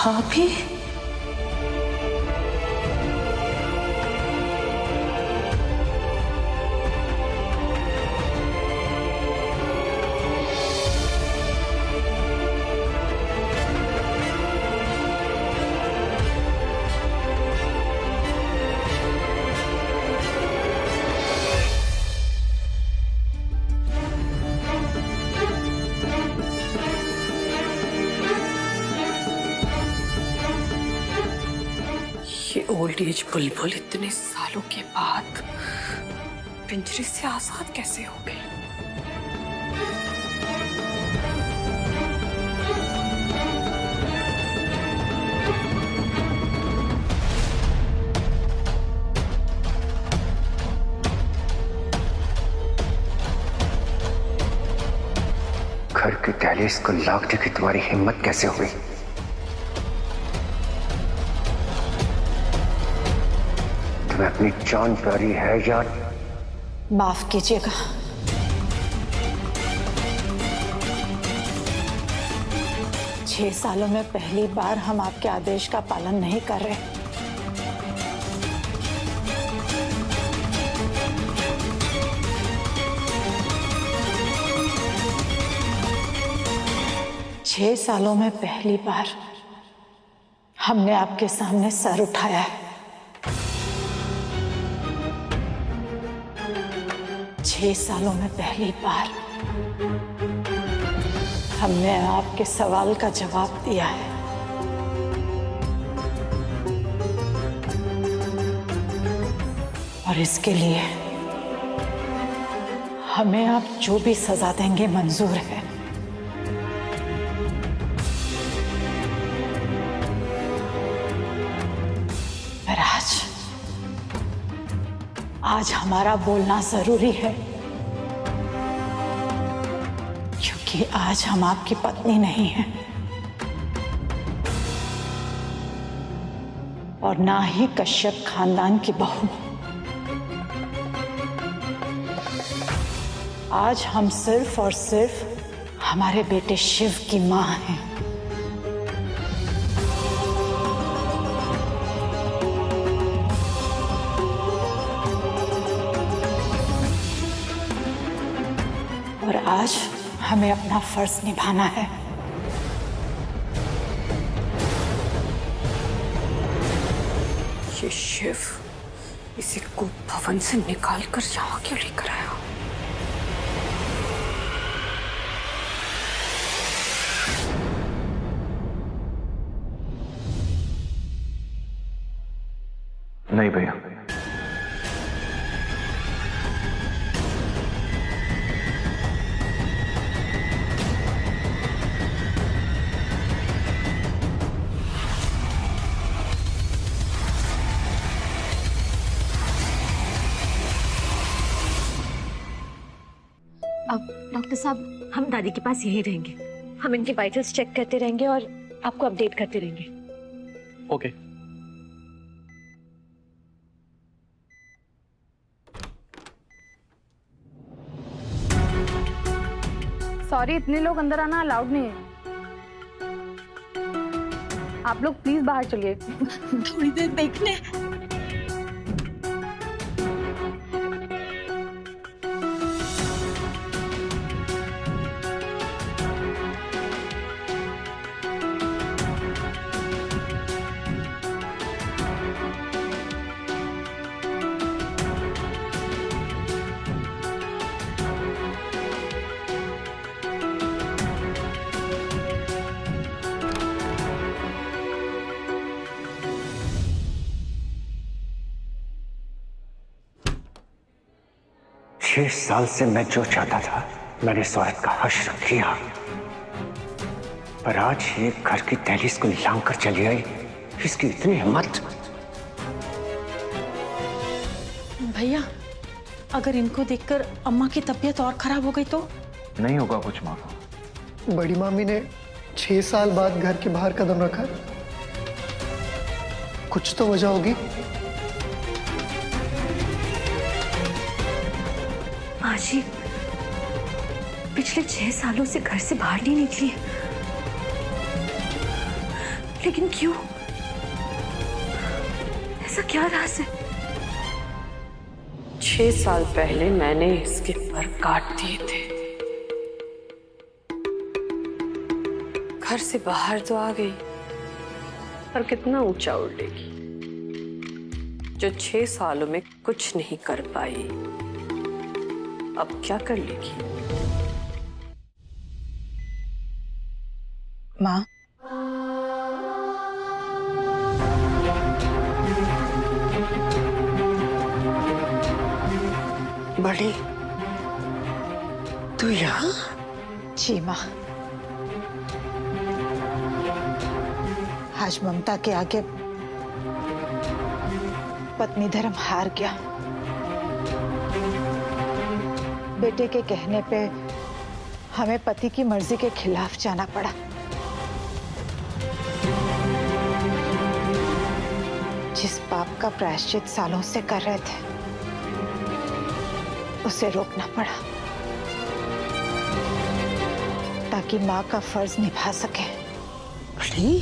भाभी, ये old age बुलबुल इतने सालों के बाद पिंजरे से आजाद कैसे हो गई? घर की दहलीज को लांघने की तुम्हारी हिम्मत कैसे हुई? तुम्हें अपनी जान प्यारी है या? माफ कीजिएगा, छह सालों में पहली बार हम आपके आदेश का पालन नहीं कर रहे। छह सालों में पहली बार हमने आपके सामने सर उठाया है। 6 सालों में पहली बार हमने आपके सवाल का जवाब दिया है। और इसके लिए हमें आप जो भी सजा देंगे मंजूर है। पर आज हमारा बोलना जरूरी है, क्योंकि आज हम आपकी पत्नी नहीं हैं और ना ही कश्यप खानदान की बहू। आज हम सिर्फ और सिर्फ हमारे बेटे शिव की मां हैं। और आज हमें अपना फर्ज निभाना है। ये शिव इसे कूप भवन से निकाल कर यहाँ क्यों लेकर आया? नहीं भैया, अब डॉक्टर साहब, हम दादी के पास यहीं रहेंगे। हम इनके वाइटल्स चेक करते रहेंगे और आपको अपडेट करते रहेंगे। ओके। सॉरी, इतने लोग अंदर आना अलाउड नहीं है। आप लोग प्लीज बाहर चलिए। थोड़ी देर देखने। छह साल से मैं जो चाहता था मैंने इस औरत का हश्र किया, पर आज ये घर की दहलीज को लांघ कर चली आई। इसकी इतनी हिम्मत। भैया, अगर इनको देखकर अम्मा की तबीयत और खराब हो गई तो? नहीं होगा कुछ माँ को। बड़ी मामी ने 6 साल बाद घर के बाहर कदम रखा, कुछ तो वजह होगी। माँ जी पिछले 6 सालों से घर से बाहर नहीं निकली। लेकिन क्यों? ऐसा क्या राज है? 6 साल पहले मैंने इसके पर काट दिए थे। घर से बाहर तो आ गई, पर कितना ऊंचा उड़ेगी जो 6 सालों में कुछ नहीं कर पाई, अब क्या कर लेगी? माँ, बड़ी, तू यहाँ? जी माँ। आज ममता के आगे पत्नी धर्म हार गया। बेटे के कहने पे हमें पति की मर्जी के खिलाफ जाना पड़ा। जिस पाप का प्रायश्चित सालों से कर रहे थे उसे रोकना पड़ा ताकि माँ का फर्ज निभा सके। बड़ी,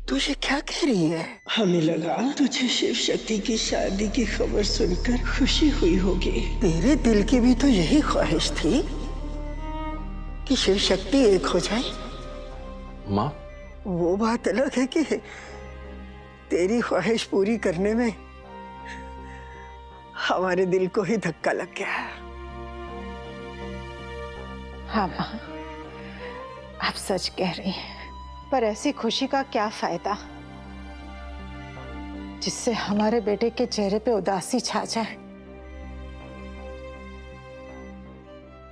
तू ये क्या कह रही है? हमें लगा तुझे शिव शक्ति की शादी की खबर सुनकर खुशी हुई होगी। तेरे दिल की भी तो यही ख्वाहिश थी कि शिव शक्ति एक हो जाए। माँ, वो बात अलग है कि तेरी ख्वाहिश पूरी करने में हमारे दिल को ही धक्का लग गया है। हाँ माँ, आप सच कह रही हैं, पर ऐसी खुशी का क्या फायदा जिससे हमारे बेटे के चेहरे पे उदासी छा जाए।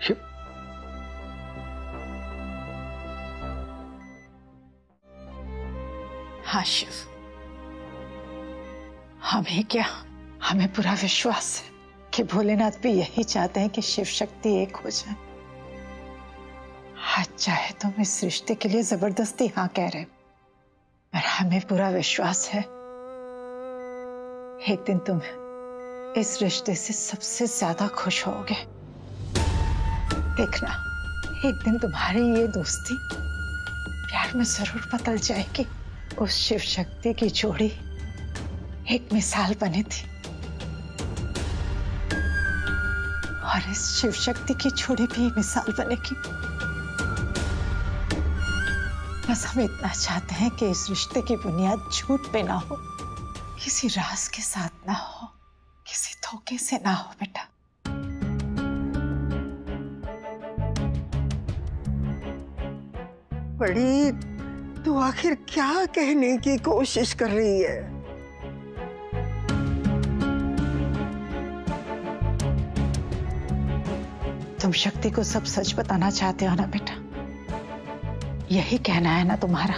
शिव, हाँ शिव, हमें क्या, हमें पूरा विश्वास है कि भोलेनाथ भी यही चाहते हैं कि शिव शक्ति एक हो जाए। आज चाहे तुम इस रिश्ते के लिए जबरदस्ती हाँ कह रहे, पर हमें पूरा विश्वास है एक दिन तुम इस रिश्ते से सबसे ज्यादा खुश होगे। देखना, एक दिन तुम्हारी ये दोस्ती प्यार में जरूर बदल जाएगी। उस शिव शक्ति की जोड़ी एक मिसाल बनी थी और इस शिव शक्ति की जोड़ी भी मिसाल बनेगी। बस हम इतना चाहते हैं कि इस रिश्ते की बुनियाद झूठ पे ना हो, किसी राज के साथ ना हो, किसी धोखे से ना हो बेटा। बड़ी, तू आखिर क्या कहने की कोशिश कर रही है? तुम शक्ति को सब सच बताना चाहते हो ना बेटा? यही कहना है ना तुम्हारा?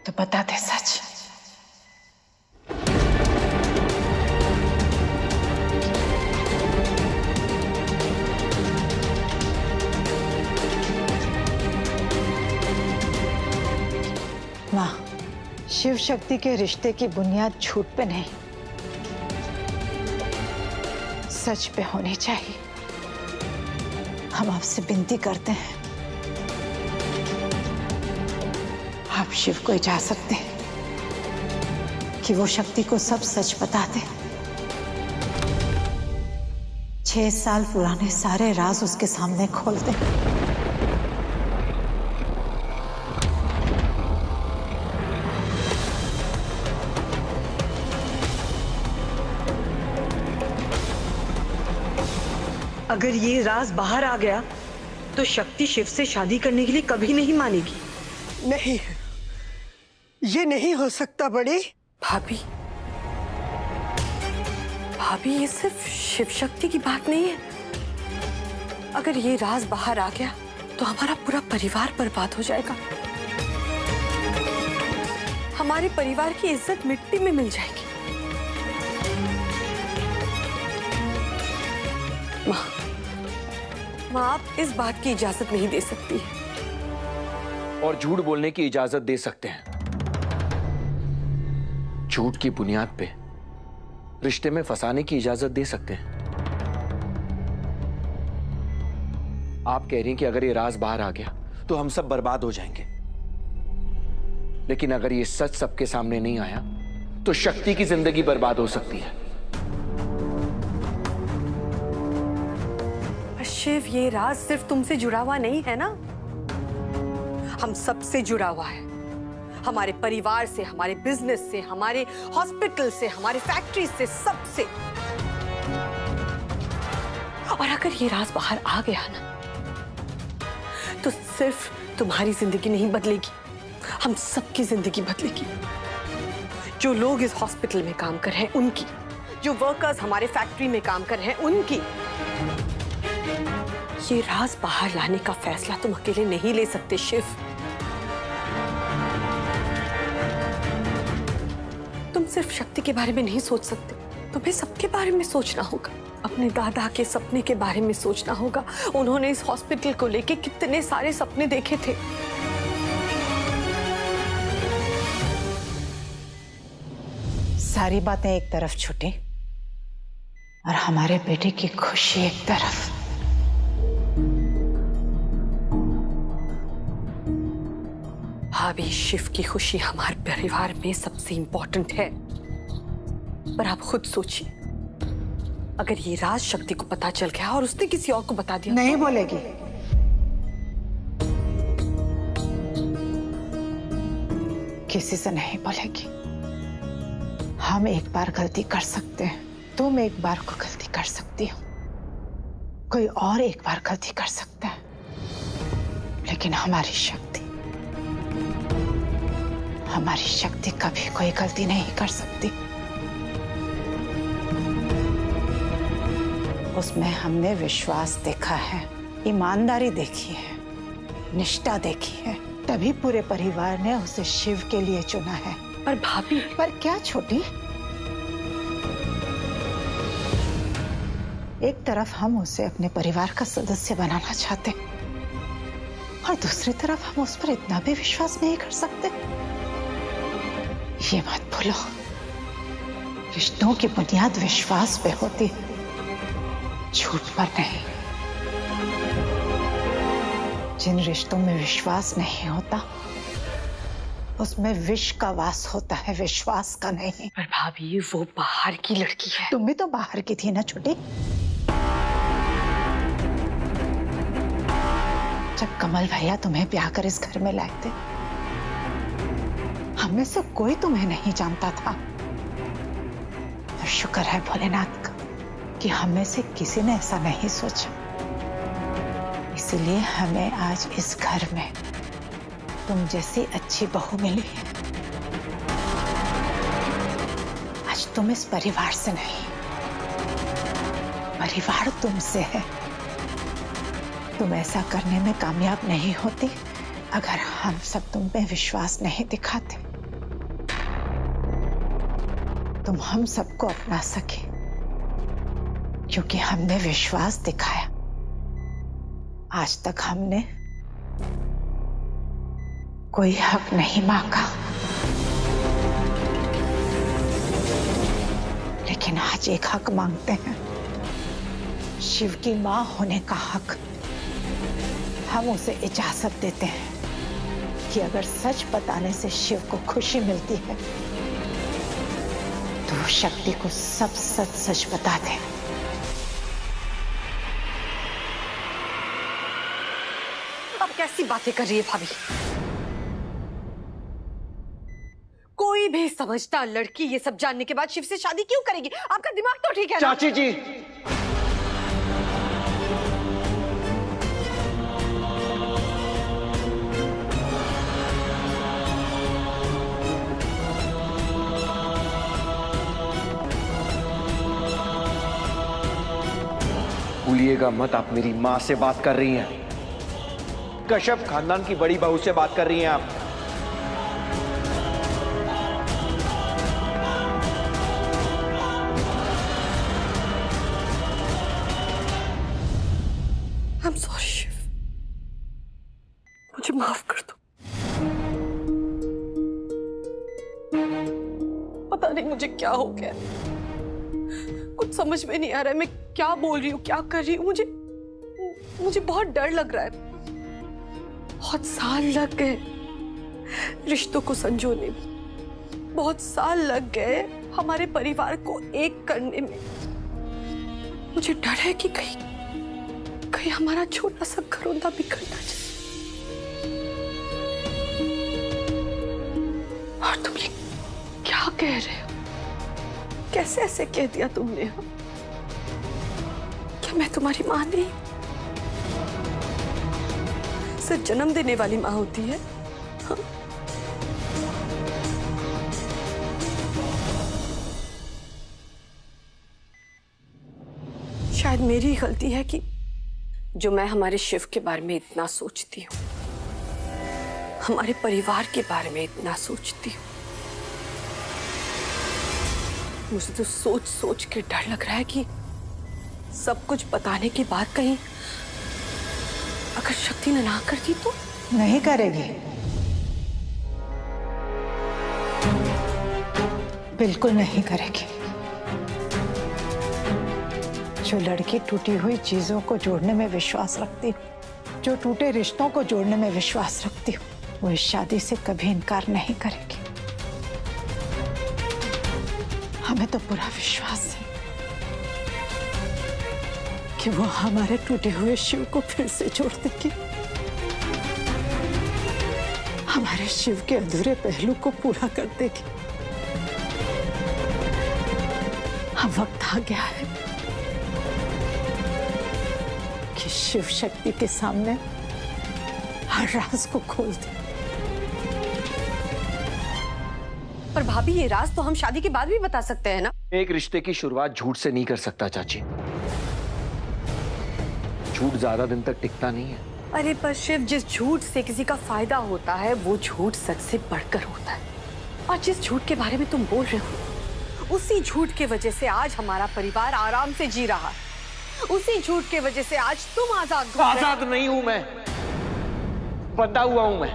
तो बता दे सच। माँ, शिव शक्ति के रिश्ते की बुनियाद झूठ पे नहीं, सच पे होनी चाहिए। हम आपसे विनती करते हैं, आप शिव को इजाजत दें कि वो शक्ति को सब सच बता दे। 6 साल पुराने सारे राज उसके सामने खोल दे। अगर ये राज बाहर आ गया तो शक्ति शिव से शादी करने के लिए कभी नहीं मानेगी। नहीं, ये नहीं हो सकता बड़ी। भाभी, भाभी, ये सिर्फ शिव शक्ति की बात नहीं है। अगर ये राज बाहर आ गया तो हमारा पूरा परिवार बर्बाद हो जाएगा। हमारे परिवार की इज्जत मिट्टी में मिल जाएगी। माँ, आप इस बात की इजाजत नहीं दे सकती। और झूठ बोलने की इजाजत दे सकते हैं। झूठ की बुनियाद पे रिश्ते में फंसाने की इजाजत दे सकते हैं। आप कह रही हैं कि अगर ये राज बाहर आ गया तो हम सब बर्बाद हो जाएंगे, लेकिन अगर ये सच सबके सामने नहीं आया तो शक्ति की जिंदगी बर्बाद हो सकती है। शिव, ये राज सिर्फ तुमसे जुड़ा हुआ नहीं है ना, हम सबसे जुड़ा हुआ है। हमारे परिवार से, हमारे बिजनेस से, हमारे हॉस्पिटल से, हमारे फैक्ट्री से, सबसे। और अगर ये राज बाहर आ गया ना तो सिर्फ तुम्हारी जिंदगी नहीं बदलेगी, हम सबकी जिंदगी बदलेगी। जो लोग इस हॉस्पिटल में काम कर रहे हैं उनकी, जो वर्कर्स हमारे फैक्ट्री में काम कर रहे हैं उनकी। ये राज बाहर लाने का फैसला तुम अकेले नहीं ले सकते शिव। तुम सिर्फ शक्ति के बारे में नहीं सोच सकते, तुम्हें सबके बारे में सोचना होगा। अपने दादा के सपने के बारे में सोचना होगा। उन्होंने इस हॉस्पिटल को लेके कितने सारे सपने देखे थे। सारी बातें एक तरफ छूटी और हमारे बेटे की खुशी एक तरफ। भाभी, शिव की खुशी हमारे परिवार में सबसे इंपॉर्टेंट है। पर आप खुद सोचिए, अगर ये राज शक्ति को पता चल गया और उसने किसी और को बता दिया, नहीं बोलेगी। किसी से नहीं बोलेगी। हम एक बार गलती कर सकते हैं, तुम एक बार को गलती कर सकती हो, कोई और एक बार गलती कर सकता है, लेकिन हमारी शक्ति कभी कोई गलती नहीं कर सकती। उसमें हमने विश्वास देखा है, ईमानदारी देखी है, निष्ठा देखी है, तभी पूरे परिवार ने उसे शिव के लिए चुना है। पर भाभी, पर क्या छोटी? एक तरफ हम उसे अपने परिवार का सदस्य बनाना चाहते और दूसरी तरफ हम उस पर इतना भी विश्वास नहीं कर सकते। ये मत भूलो, रिश्तों की बुनियाद विश्वास पे होती है, झूठ पर नहीं। जिन रिश्तों में विश्वास नहीं होता उसमें विष का वास होता है, विश्वास का नहीं। पर भाभी, वो बाहर की लड़की है। तुम भी तो बाहर की थी ना छोटी। जब कमल भैया तुम्हें ब्याह कर इस घर में लाए थे, हमें से कोई तुम्हें नहीं जानता था। और शुक्र है भोलेनाथ का कि हमें से किसी ने ऐसा नहीं सोचा। इसीलिए हमें आज इस घर में तुम जैसी अच्छी बहू मिली है। आज तुम इस परिवार से नहीं, परिवार तुमसे है। तुम ऐसा करने में कामयाब नहीं होती अगर हम सब तुम पे विश्वास नहीं दिखाते। तुम हम सबको अपना सके क्योंकि हमने विश्वास दिखाया। आज तक हमने कोई हक नहीं मांगा, लेकिन आज एक हक मांगते हैं, शिव की मां होने का हक। हम उसे इजाजत देते हैं कि अगर सच बताने से शिव को खुशी मिलती है तो शक्ति को सब सच सच बता दे। अब कैसी बातें कर रही है भाभी? कोई भी समझदार लड़की ये सब जानने के बाद शिव से शादी क्यों करेगी? आपका दिमाग तो ठीक है ना? चाची जी, भूलिएगा मत, आप मेरी मां से बात कर रही हैं। कश्यप खानदान की बड़ी बहू से बात कर रही हैं आप। I'm sorry शिव, मुझे माफ कर दो। पता नहीं मुझे क्या हो गया, कुछ समझ में नहीं आ रहा है। मैं क्या बोल रही हूँ, क्या कर रही हूँ, मुझे बहुत डर लग रहा है। बहुत साल लग गए रिश्तों को संजोने में, बहुत साल लग गए हमारे परिवार को एक करने में। मुझे डर है कि कहीं हमारा छोटा सा घरौंदा बिखर ना जाए। और तुम ये क्या कह रहे हो? कैसे ऐसे कह दिया तुमने? क्या मैं तुम्हारी मां नहीं? सिर्फ जन्म देने वाली मां होती है? हाँ? शायद मेरी गलती है कि जो मैं हमारे शिव के बारे में इतना सोचती हूँ, हमारे परिवार के बारे में इतना सोचती हूँ। मुझे तो सोच सोच के डर लग रहा है कि सब कुछ बताने के बाद कहीं अगर शक्ति ने ना कर दी तो? नहीं करेगी, बिल्कुल नहीं करेगी। जो लड़की टूटी हुई चीजों को जोड़ने में विश्वास रखती हो, जो टूटे रिश्तों को जोड़ने में विश्वास रखती हो, वो इस शादी से कभी इनकार नहीं करेगी। हमें तो पूरा विश्वास है कि वो हमारे टूटे हुए शिव को फिर से जोड़ देगी, हमारे शिव के अधूरे पहलू को पूरा कर देगी। अब वक्त आ गया है कि शिव शक्ति के सामने हर राज को खोल दे। पर भाभी, ये राज तो हम शादी के बाद भी बता सकते हैं ना? एक रिश्ते की शुरुआत झूठ से नहीं कर सकता चाची। झूठ ज्यादा दिन तक टिकता नहीं है। अरे पर शिव, जिस झूठ से किसी का फायदा होता है वो झूठ सच से बढ़कर होता है। और जिस झूठ के बारे में तुम बोल रहे हो, उसी झूठ के वजह से आज हमारा परिवार आराम से जी रहा है। उसी झूठ के वजह से आज तुम आजाद घूम रहे हो। आजाद नहीं हूं मैं, बंधा हुआ हूं मैं,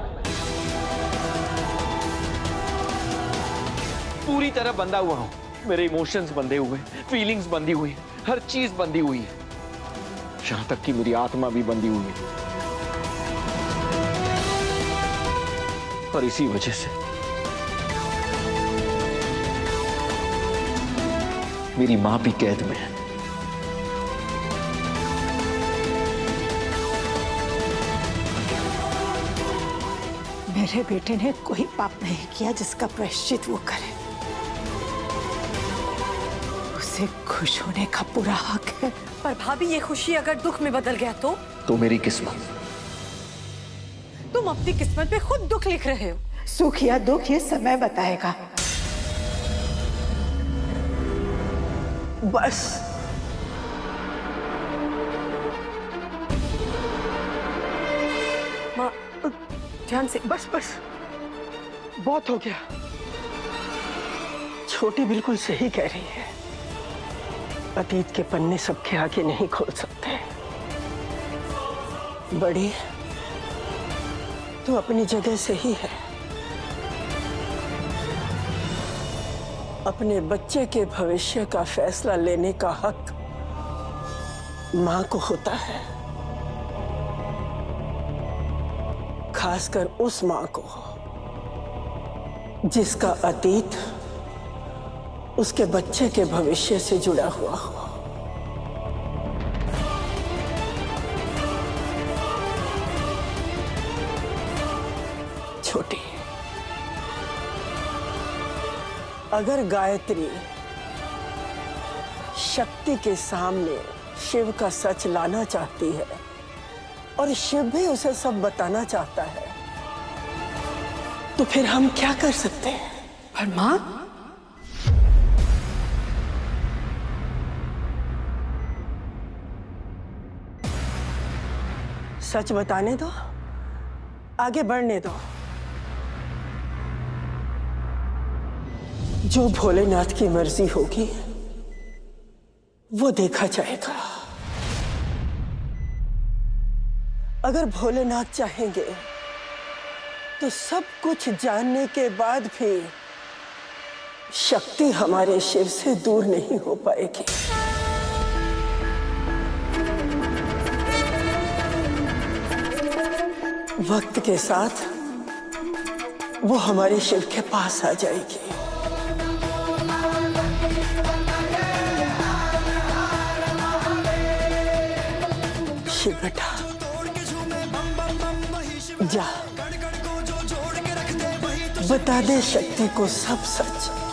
पूरी तरह बंधा हुआ हूं। मेरे इमोशंस बंधे हुए, फीलिंग्स बंधी हुई, हर चीज बंधी हुई है, यहां तक कि मेरी आत्मा भी बंधी हुई है। और इसी वजह से मेरी मां भी कैद में है। मेरे बेटे ने कोई पाप नहीं किया जिसका प्रायश्चित वो करे। उसे खुश होने का पूरा हक है। पर भाभी, ये खुशी अगर दुख में बदल गया तो मेरी किस्मत। तुम अपनी किस्मत पे खुद दुख लिख रहे हो। सुख या दुख ये समय बताएगा। बस माँ, ध्यान से। बस बस बहुत हो गया। छोटी बिल्कुल सही कह रही है। अतीत के पन्ने सबके आगे नहीं खोल सकते। बड़ी तो अपनी जगह सही है। अपने बच्चे के भविष्य का फैसला लेने का हक मां को होता है, खासकर उस मां को जिसका अतीत उसके बच्चे के भविष्य से जुड़ा हुआ हो। छोटी, अगर गायत्री शक्ति के सामने शिव का सच लाना चाहती है और शिव भी उसे सब बताना चाहता है, तो फिर हम क्या कर सकते हैं? पर माँ, सच बताने दो, आगे बढ़ने दो। जो भोलेनाथ की मर्जी होगी वो देखा जाएगा। अगर भोलेनाथ चाहेंगे तो सब कुछ जानने के बाद भी शक्ति हमारे शिव से दूर नहीं हो पाएगी। वक्त के साथ वो हमारे शिव के पास आ जाएगी। शिव बेटा, जा बता दे शक्ति को सब सच।